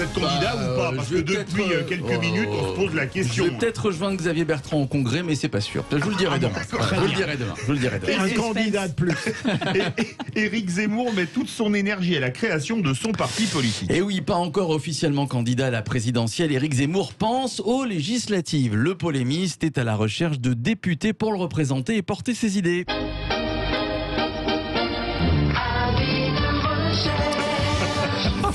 êtes candidat ou pas? Parce que depuis quelques minutes, on se pose la question. Je vais peut-être rejoindre Xavier Bertrand au Congrès, mais c'est pas sûr. Je vous le dirai demain. Je vous le dirai demain. Un candidat de plus. Éric Zemmour met toute son énergie à la création de son parti politique. Et oui, pas encore officiellement candidat à la présidentielle, Éric Zemmour pense aux législatives. Le polémiste est à la recherche de députés pour le représenter et porter ses idées.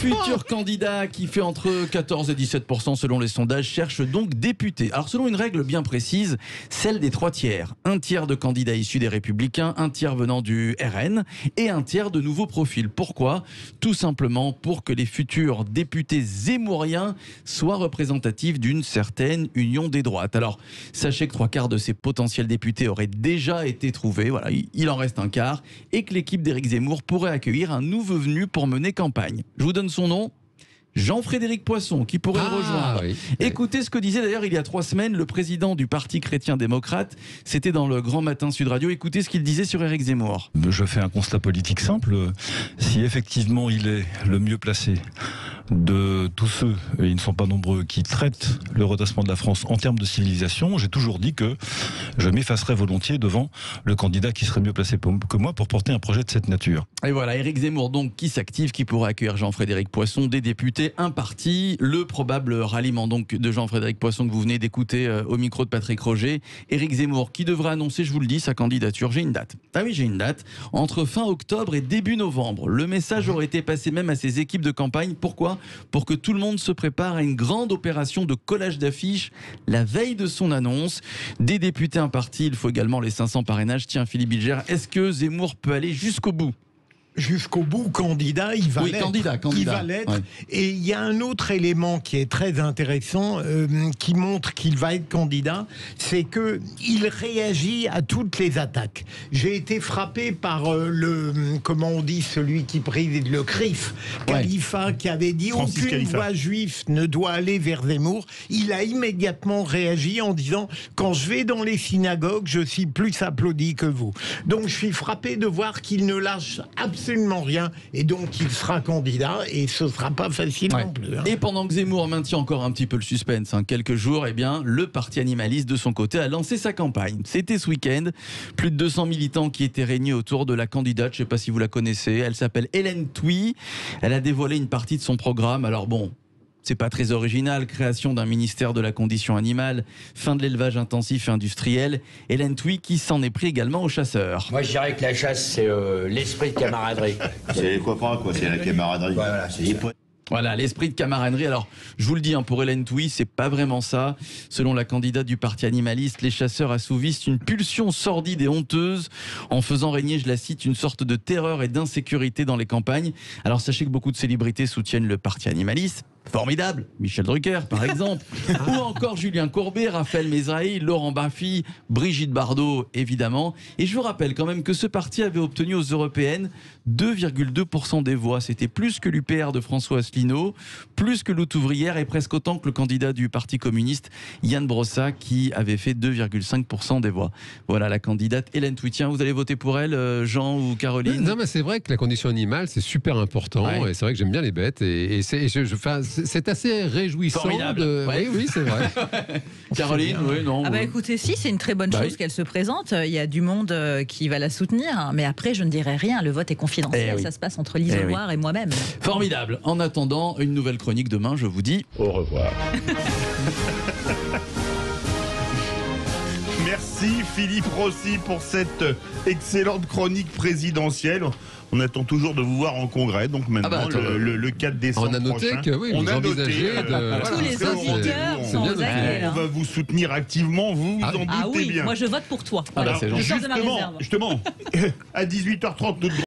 Futur candidat qui fait entre 14 et 17% selon les sondages cherche donc député. Alors selon une règle bien précise, celle des 3 tiers. Un tiers de candidats issus des Républicains, un tiers venant du RN et un tiers de nouveaux profils. Pourquoi? Tout simplement pour que les futurs députés zémouriens soient représentatifs d'une certaine union des droites. Alors sachez que 3/4 de ces potentiels députés auraient déjà été trouvés. Voilà, il en reste un quart. Et que l'équipe d'Éric Zemmour pourrait accueillir un nouveau venu pour mener campagne. Je vous donne son nom, Jean-Frédéric Poisson, qui pourrait le rejoindre. Oui. Écoutez ce que disait d'ailleurs il y a 3 semaines le président du Parti chrétien-démocrate. C'était dans le Grand Matin Sud Radio. Écoutez ce qu'il disait sur Éric Zemmour. Je fais un constat politique simple. Si effectivement il est le mieux placé de tous ceux, et ils ne sont pas nombreux, qui traitent le redressement de la France en termes de civilisation, j'ai toujours dit que je m'effacerais volontiers devant le candidat qui serait mieux placé que moi pour porter un projet de cette nature. Et voilà, Éric Zemmour donc qui s'active, qui pourra accueillir Jean-Frédéric Poisson, des députés, un parti, le probable ralliement donc de Jean-Frédéric Poisson que vous venez d'écouter au micro de Patrick Roger. Éric Zemmour qui devrait annoncer, je vous le dis, sa candidature. J'ai une date. Ah oui, j'ai une date. Entre fin octobre et début novembre. Le message aurait été passé même à ses équipes de campagne. Pourquoi? Pour que tout le monde se prépare à une grande opération de collage d'affiches la veille de son annonce. Des députés, un parti, il faut également les 500 parrainages. Tiens, Philippe Bilger, est-ce que Zemmour peut aller jusqu'au bout? Jusqu'au bout, candidat, il va l'être. Candidat. Il va l'être. Ouais. Et il y a un autre élément qui est très intéressant, qui montre qu'il va être candidat, c'est que il réagit à toutes les attaques. J'ai été frappé par comment on dit, celui qui préside le CRIF, Khalifa, qui avait dit Francis aucune Khalifa. voix juive ne doit aller vers Zemmour. Il a immédiatement réagi en disant quand je vais dans les synagogues, je suis plus applaudi que vous. Donc je suis frappé de voir qu'il ne lâche absolument rien, et donc il sera candidat, et ce sera pas facile non plus. Et pendant que Zemmour maintient encore un petit peu le suspense, quelques jours, eh bien, le parti animaliste de son côté a lancé sa campagne. C'était ce week-end, plus de 200 militants qui étaient réunis autour de la candidate, je ne sais pas si vous la connaissez, elle s'appelle Hélène Thuy, elle a dévoilé une partie de son programme, alors bon... C'est pas très original, création d'un ministère de la condition animale, fin de l'élevage intensif et industriel. Hélène Thuy qui s'en est pris également aux chasseurs. Moi je dirais que la chasse c'est l'esprit de camaraderie. C'est les copains quoi, c'est la camaraderie. Voilà, c'est les potes. Voilà, l'esprit de camaraderie. Alors, je vous le dis, pour Hélène Thuy, c'est pas vraiment ça. Selon la candidate du parti animaliste, les chasseurs assouvissent une pulsion sordide et honteuse en faisant régner, je la cite, une sorte de terreur et d'insécurité dans les campagnes. Alors, sachez que beaucoup de célébrités soutiennent le parti animaliste. Formidable, Michel Drucker par exemple, ou encore Julien Courbet, Raphaël Mézrahi, Laurent Baffy, Brigitte Bardot évidemment. Et je vous rappelle quand même que ce parti avait obtenu aux européennes 2,2% des voix. C'était plus que l'UPR de François Asselineau, plus que Lutte ouvrière et presque autant que le candidat du Parti communiste Yann Brossa qui avait fait 2,5% des voix. Voilà la candidate Hélène Thuy. Tiens, vous allez voter pour elle, Jean ou Caroline? Non, mais c'est vrai que la condition animale c'est super important, et c'est vrai que j'aime bien les bêtes, et c'est assez réjouissant. Formidable. Oui, c'est vrai. Caroline, oui, non. Ah bah écoutez, si, c'est une très bonne chose qu'elle se présente. Il y a du monde qui va la soutenir, mais après, je ne dirai rien. Le vote est confidentiel. Ça se passe entre l'isoloir et moi-même. Formidable. En attendant, une nouvelle chronique demain, je vous dis au revoir. Merci Philippe Rossi pour cette excellente chronique présidentielle. On attend toujours de vous voir en congrès, donc maintenant le 4 décembre on a noté prochain, que oui, on vous a envisagez noté, tous les auditeurs sont aux aguets. On va vous soutenir activement, vous en doutez bien. Moi je vote pour toi. C'est gentil. Je sors de ma réserve. Justement, à 18h30, notre